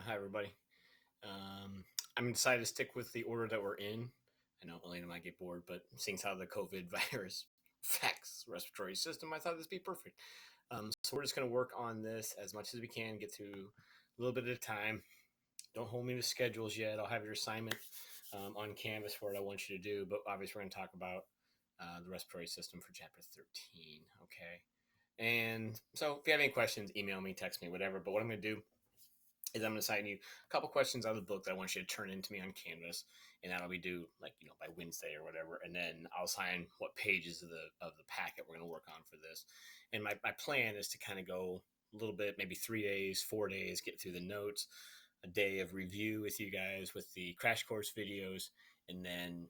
Hi, everybody. I'm decided to stick with the order that we're in. I know Elena might get bored, but seeing how the COVID virus affects the respiratory system, I thought this would be perfect. So we're just going to work on this as much as we can, get through a little bit at a time. Don't hold me to schedules yet. I'll have your assignment on Canvas for what I want you to do, but obviously we're going to talk about the respiratory system for chapter 13. Okay. And so if you have any questions, email me, text me, whatever. But what I'm going to do is I'm going to assign you a couple questions out of the book that I want you to turn into me on Canvas, and that'll be due by Wednesday or whatever. And then I'll assign what pages of the packet we're going to work on for this. And my plan is to kind of go a little bit, maybe 3 days, 4 days, get through the notes, a day of review with you guys with the crash course videos, and then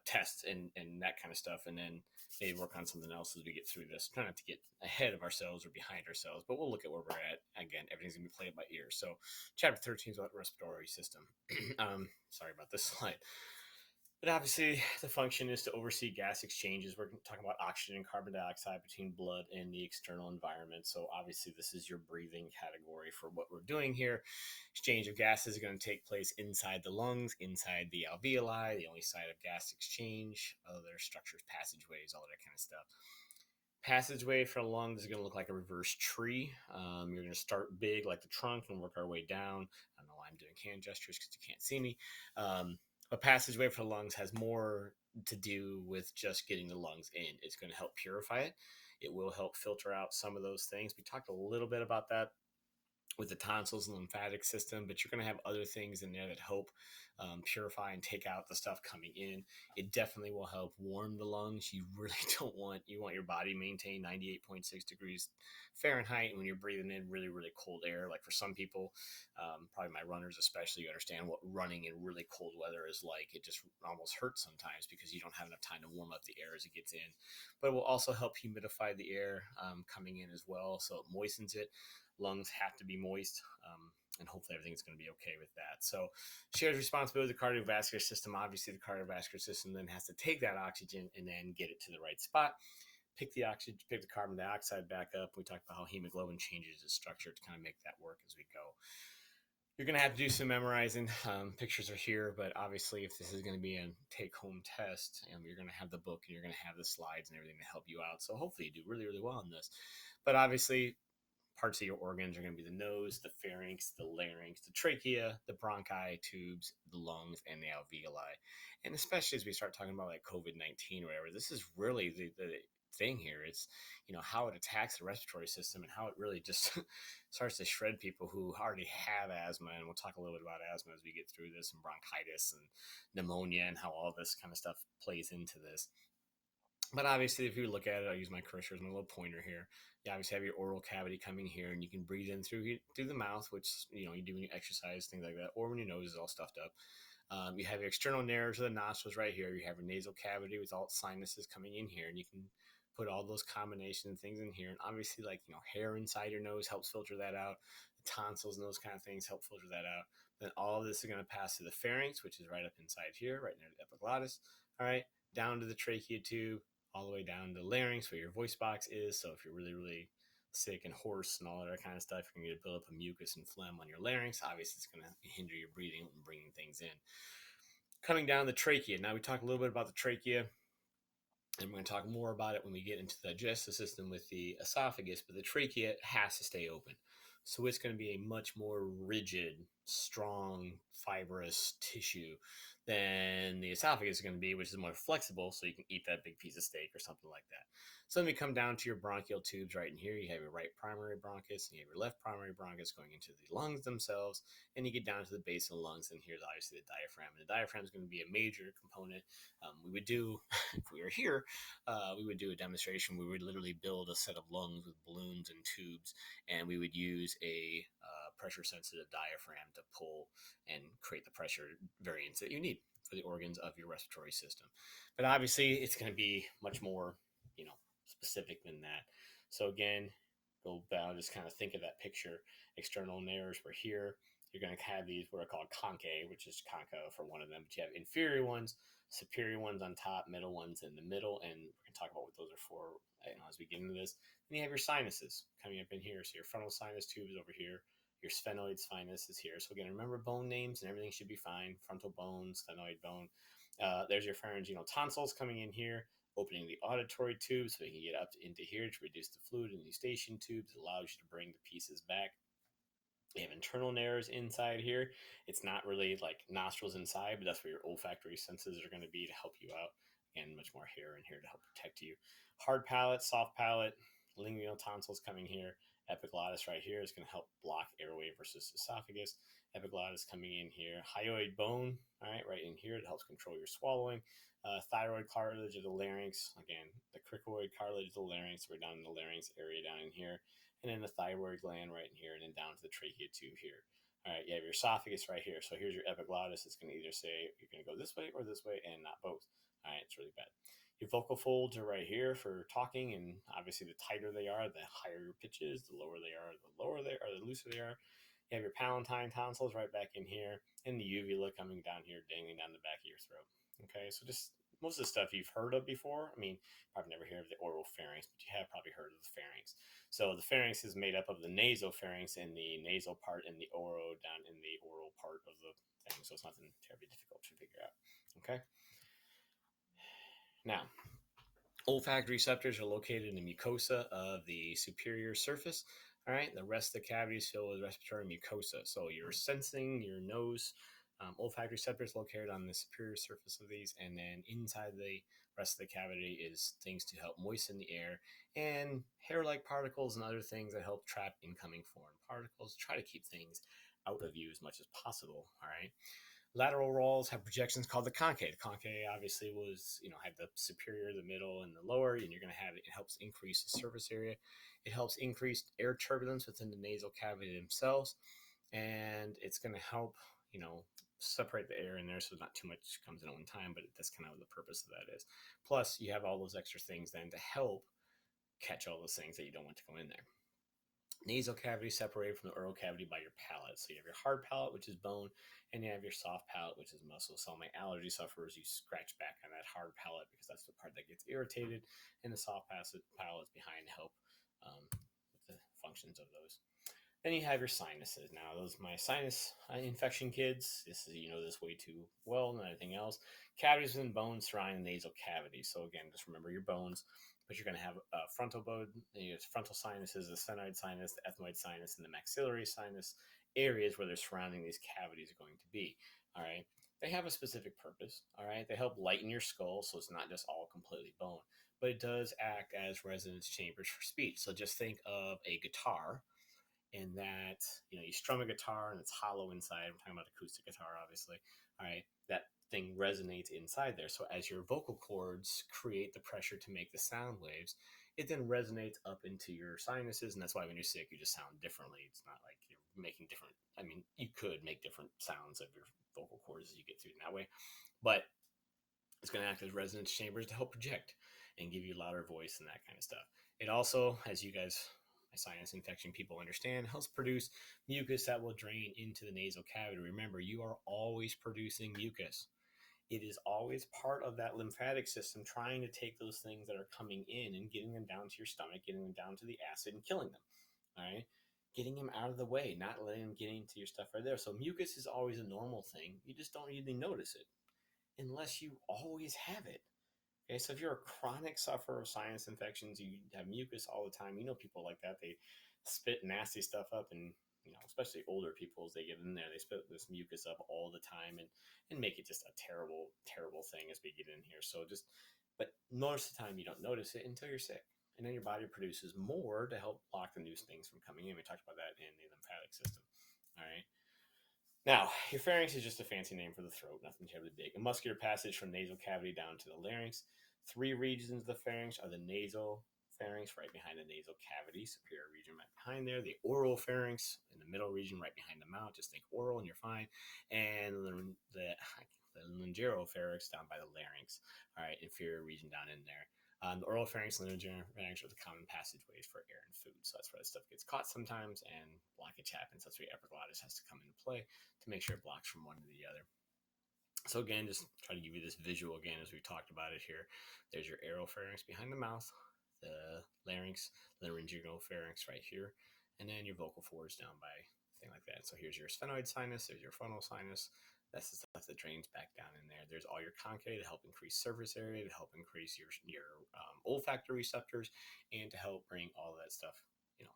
tests and that kind of stuff, and then maybe work on something else as we get through this. Try not to get ahead of ourselves or behind ourselves, but we'll look at where we're at. Again, everything's gonna be played by ear. So, chapter 13 is about the respiratory system. Sorry about this slide. But obviously, the function is to oversee gas exchanges. We're talking about oxygen and carbon dioxide between blood and the external environment. So, obviously, this is your breathing category for what we're doing here. Exchange of gases is going to take place inside the lungs, inside the alveoli, the only site of gas exchange, other structures, passageways, all of that kind of stuff. Passageway for the lungs is going to look like a reverse tree. You're going to start big like the trunk and work our way down. I don't know why I'm doing hand gestures because you can't see me. A passageway for the lungs has more to do with just getting the lungs in. It's going to help purify it. It will help filter out some of those things. We talked a little bit about that with the tonsils and lymphatic system, but you're going to have other things in there that help purify and take out the stuff coming in. It definitely will help warm the lungs. You really you want your body maintain 98.6 degrees Fahrenheit when you're breathing in really, really cold air. Like for some people, probably my runners especially, you understand what running in really cold weather is like. It just almost hurts sometimes because you don't have enough time to warm up the air as it gets in. But it will also help humidify the air coming in as well, so it moistens it. Lungs have to be moist, and hopefully everything's going to be okay with that. So shares responsibility of the cardiovascular system. Obviously, the cardiovascular system then has to take that oxygen and then get it to the right spot. Pick the oxygen, pick the carbon dioxide back up. We talked about how hemoglobin changes its structure to kind of make that work as we go. You're going to have to do some memorizing. Pictures are here, but obviously, if this is going to be a take-home test, you're going to have the book and you're going to have the slides and everything to help you out. So hopefully, you do really, really well in this. But obviously, parts of your organs are going to be the nose, the pharynx, the larynx, the trachea, the bronchi, tubes, the lungs, and the alveoli. And especially as we start talking about like COVID-19 or whatever, this is really the thing here. It's, how it attacks the respiratory system and how it really just starts to shred people who already have asthma. And we'll talk a little bit about asthma as we get through this, and bronchitis and pneumonia and how all this kind of stuff plays into this. But obviously, if you look at it, I'll use my cursor as my little pointer here. You obviously have your oral cavity coming here, and you can breathe in through the mouth, which you do when you exercise, things like that, or when your nose is all stuffed up. You have your external narrows of the nostrils right here. You have your nasal cavity with all its sinuses coming in here, and you can put all those combination of things in here. And obviously, hair inside your nose helps filter that out. The tonsils and those kind of things help filter that out. Then all of this is going to pass to the pharynx, which is right up inside here, right near the epiglottis. All right, down to the trachea tube, all the way down to the larynx where your voice box is. So if you're really, really sick and hoarse and all that kind of stuff, you're going to build up a mucus and phlegm on your larynx. Obviously, it's going to hinder your breathing and bringing things in. Coming down the trachea. Now we talked a little bit about the trachea, and we're going to talk more about it when we get into the digestive system with the esophagus, but the trachea has to stay open. So it's going to be a much more rigid, strong, fibrous tissue than the esophagus is going to be, which is more flexible, so you can eat that big piece of steak or something like that. So then we come down to your bronchial tubes right in here. You have your right primary bronchus, and you have your left primary bronchus going into the lungs themselves, and you get down to the base of the lungs, and here's obviously the diaphragm. And the diaphragm is going to be a major component. We would do, if we were here, we would do a demonstration. We would literally build a set of lungs with balloons and tubes, and we would use a pressure-sensitive diaphragm to pull and create the pressure variance that you need for the organs of your respiratory system. But obviously, it's going to be much more, specific than that. So again, go down, just kind of think of that picture. External narrows were here. You're going to have these what are called conchae, which is concha for one of them. But you have inferior ones, superior ones on top, middle ones in the middle, and we're going to talk about what those are for as we get into this. Then you have your sinuses coming up in here. So your frontal sinus tube is over here. Your sphenoid sinus is here. So again, remember bone names and everything should be fine. Frontal bone, sphenoid bone. There's your pharyngeal tonsils coming in here, opening the auditory tube so you can get up into here to reduce the fluid in the eustachian tubes. It allows you to bring the pieces back. You have internal narrows inside here. It's not really like nostrils inside, but that's where your olfactory senses are going to be to help you out. Again, much more hair in here to help protect you. Hard palate, soft palate, lingual tonsils coming here. Epiglottis right here is going to help block airway versus esophagus. Epiglottis coming in here. Hyoid bone, all right, right in here. It helps control your swallowing. Thyroid cartilage of the larynx. Again, the cricoid cartilage of the larynx. We're down in the larynx area down in here. And then the thyroid gland right in here, and then down to the trachea tube here. All right, you have your esophagus right here. So here's your epiglottis. It's going to either say you're going to go this way or this way and not both. All right, it's really bad. Your vocal folds are right here for talking, and obviously the tighter they are, the higher your pitch is. The lower they are, the looser they are. You have your palatine tonsils right back in here, and the uvula coming down here, dangling down the back of your throat. Okay, so just most of the stuff you've heard of before. I mean, probably never heard of the oral pharynx, but you have probably heard of the pharynx. So the pharynx is made up of the nasopharynx in the nasal part and the oro down in the oral part of the thing. So it's nothing terribly difficult to figure out. Okay. Now, olfactory receptors are located in the mucosa of the superior surface. All right. The rest of the cavity is filled with respiratory mucosa. So you're sensing your nose. Olfactory receptors located on the superior surface of these, and then inside the rest of the cavity is things to help moisten the air and hair-like particles and other things that help trap incoming foreign particles. Try to keep things out of you as much as possible. All right. Lateral walls have projections called the conchae. The conchae obviously was, had the superior, the middle, and the lower, and you're going to have it. It helps increase the surface area. It helps increase air turbulence within the nasal cavity themselves, and it's going to help, separate the air in there so not too much comes in at one time, but that's kind of what the purpose of that is. Plus, you have all those extra things then to help catch all those things that you don't want to go in there. Nasal cavity separated from the oral cavity by your palate. So you have your hard palate, which is bone, and you have your soft palate, which is muscle. So my allergy sufferers, you scratch back on that hard palate because that's the part that gets irritated, and the soft palate is behind to help with the functions of those. Then you have your sinuses. Now, those my sinus infection kids. This is this way too well than anything else. Cavities within bones surrounding the nasal cavity. So again, just remember your bones. But you're going to have frontal bone, frontal sinuses, the sphenoid sinus, the ethmoid sinus, and the maxillary sinus areas where they're surrounding these cavities are going to be. All right. They have a specific purpose. All right. They help lighten your skull, so it's not just all completely bone, but it does act as resonance chambers for speech. So just think of a guitar, in that you strum a guitar and it's hollow inside. I'm talking about acoustic guitar, obviously. All right, that thing resonates inside there. So as your vocal cords create the pressure to make the sound waves, it then resonates up into your sinuses, and that's why when you're sick, you just sound differently. It's not like you're making different. I mean, you could make different sounds of your vocal cords as you get through in that way, but it's going to act as resonance chambers to help project and give you louder voice and that kind of stuff. It also, as you guys, my sinus infection people understand, helps produce mucus that will drain into the nasal cavity. Remember, you are always producing mucus. It is always part of that lymphatic system trying to take those things that are coming in and getting them down to your stomach, getting them down to the acid and killing them. All right. Getting them out of the way, not letting them get into your stuff right there. So mucus is always a normal thing. You just don't really notice it unless you always have it. Okay, so if you're a chronic sufferer of sinus infections, you have mucus all the time. People like that. They spit nasty stuff up, and especially older people, as they get in there, they spit this mucus up all the time and make it just a terrible, terrible thing as we get in here. But most of the time you don't notice it until you're sick, and then your body produces more to help block the new things from coming in. We talked about that in the lymphatic system. All right. Now, your pharynx is just a fancy name for the throat, nothing terribly big. A muscular passage from nasal cavity down to the larynx. 3 regions of the pharynx are the nasal pharynx right behind the nasal cavity, superior region right behind there. The oral pharynx in the middle region right behind the mouth. Just think oral and you're fine. And the laryngopharynx down by the larynx. All right, inferior region down in there. The oral pharynx and laryngopharynx are the common passageways for air and food. So that's where that stuff gets caught sometimes and blockage happens. That's where your epiglottis has to come into play to make sure it blocks from one to the other. So again, just try to give you this visual again as we talked about it here. There's your oropharynx behind the mouth, the larynx, laryngopharynx right here, and then your vocal cords down by thing like that. So here's your sphenoid sinus, there's your frontal sinus. That's the stuff that drains back down in there. There's all your conchae to help increase surface area, to help increase your olfactory receptors, and to help bring all that stuff,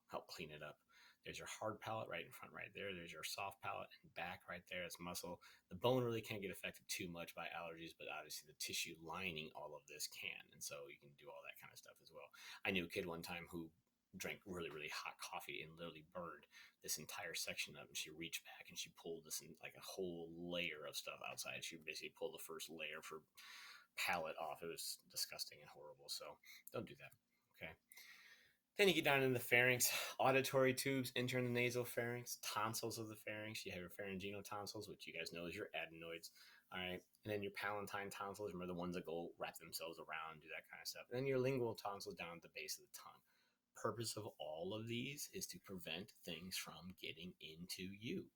help clean it up. There's your hard palate right in front right there. There's your soft palate and back right there. It's muscle. The bone really can't get affected too much by allergies, but obviously the tissue lining all of this can. And so you can do all that kind of stuff as well. I knew a kid one time who drank really, really hot coffee and literally burned this entire section up, and she reached back and she pulled this in, like a whole layer of stuff outside. She basically pulled the first layer of her palate off. It was disgusting and horrible. So don't do that. Okay. Then you get down in the pharynx, auditory tubes, enter in the nasal pharynx, tonsils of the pharynx. You have your pharyngeal tonsils, which you guys know is your adenoids. All right. And then your palatine tonsils, remember the ones that go wrap themselves around, do that kind of stuff. And then your lingual tonsils down at the base of the tongue. Purpose of all of these is to prevent things from getting into you.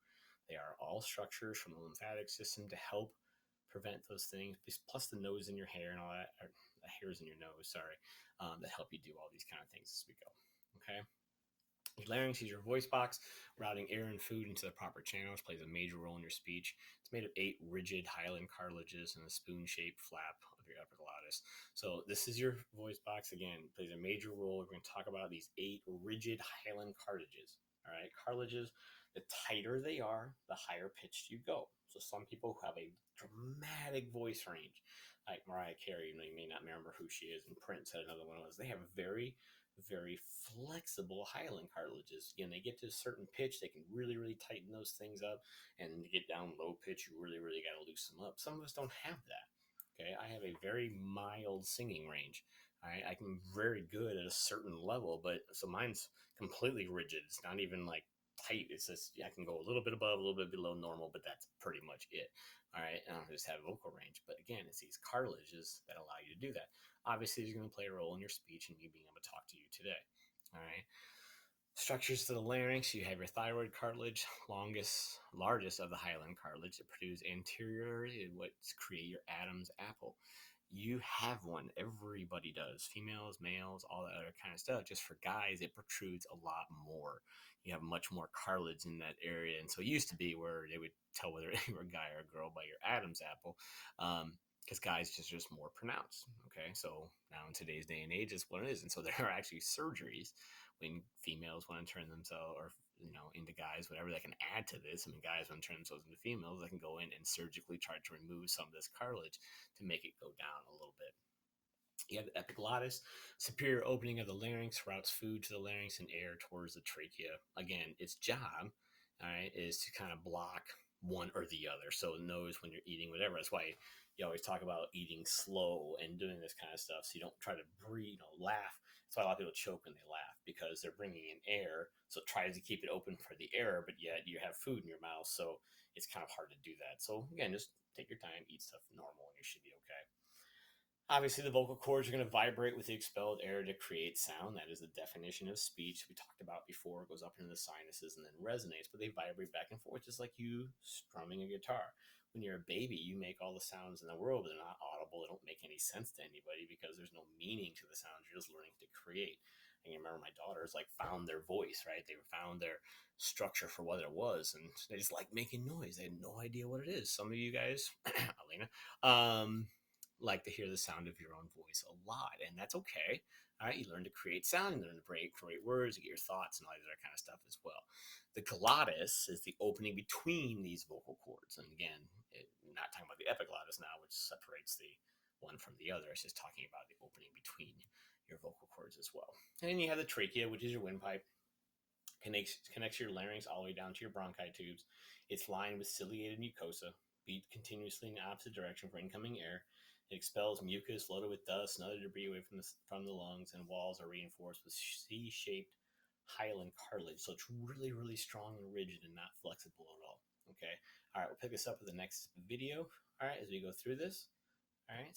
They are all structures from the lymphatic system to help prevent those things, plus the nose and your hair and all that, or the hairs in your nose, sorry, that help you do all these kind of things as we go. Okay. Your larynx is your voice box, routing air and food into the proper channels, plays a major role in your speech. It's made of 8 rigid hyaline cartilages and a spoon-shaped flap of your epiglottis. So this is your voice box. Again, plays a major role. We're going to talk about these 8 rigid hyaline cartilages. All right, cartilages, the tighter they are, the higher pitched you go. So some people who have a dramatic voice range, like Mariah Carey, you may not remember who she is, and Prince had another one of those. They have very flexible hyaline cartilages. Again, they get to a certain pitch, they can really, really tighten those things up. And to get down low pitch, you really, really got to loosen them up. Some of us don't have that. Okay, I have a very mild singing range. I can very good at a certain level, but so mine's completely rigid. It's not even like tight. It's just I can go a little bit above, a little bit below normal, but that's pretty much it. All right, I don't just have vocal range, but again, it's these cartilages that allow you to do that. Obviously, it's going to play a role in your speech and me being able to talk to you today. All right. Structures to the larynx, you have your thyroid cartilage, largest of the hyaline cartilage that produce anteriorly what's create your Adam's apple. You have one. Everybody does. Females, males, all that other kind of stuff. Just for guys, it protrudes a lot more. You have much more cartilage in that area. And so it used to be where they would tell whether you were a guy or a girl by your Adam's apple. Because guys just more pronounced. Okay, so now in today's day and age, it's what it is. And so there are actually surgeries when females want to turn themselves, or into guys, whatever, they can add to this. I mean, guys want to turn themselves into females, they can go in and surgically try to remove some of this cartilage to make it go down a little bit. You have the epiglottis, superior opening of the larynx, routes food to the larynx and air towards the trachea. Again, its job, all right, is to kind of block one or the other. So it knows when you're eating whatever. That's why you always talk about eating slow and doing this kind of stuff. So you don't try to breathe, laugh. That's why a lot of people choke when they laugh, because they're bringing in air. So it tries to keep it open for the air, but yet you have food in your mouth. So it's kind of hard to do that. So again, just take your time, eat stuff normal, and you should be okay. Obviously, the vocal cords are going to vibrate with the expelled air to create sound. That is the definition of speech we talked about before. It goes up into the sinuses and then resonates, but they vibrate back and forth just like you strumming a guitar. When you're a baby, you make all the sounds in the world, but they're not audible. They don't make any sense to anybody because there's no meaning to the sounds. You're just learning to create. And you remember my daughters found their voice, right? They found their structure for what it was, and they just like making noise. They had no idea what it is. Some of you guys, Alina, like to hear the sound of your own voice a lot, and that's okay. All right, you learn to create sound, you learn to create words, you get your thoughts and all that kind of stuff as well. The glottis is the opening between these vocal cords, and again, not talking about the epiglottis now, which separates the one from the other. It's just talking about the opening between your vocal cords as well. And then you have the trachea, which is your windpipe. Connects your larynx all the way down to your bronchi tubes. It's lined with ciliated mucosa. Beat continuously in the opposite direction for incoming air. It expels mucus loaded with dust and other debris away from the lungs, and walls are reinforced with C-shaped hyaline cartilage. So it's really, really strong and rigid and not flexible at all. Okay. All right. We'll pick this up with the next video. All right. As we go through this. All right.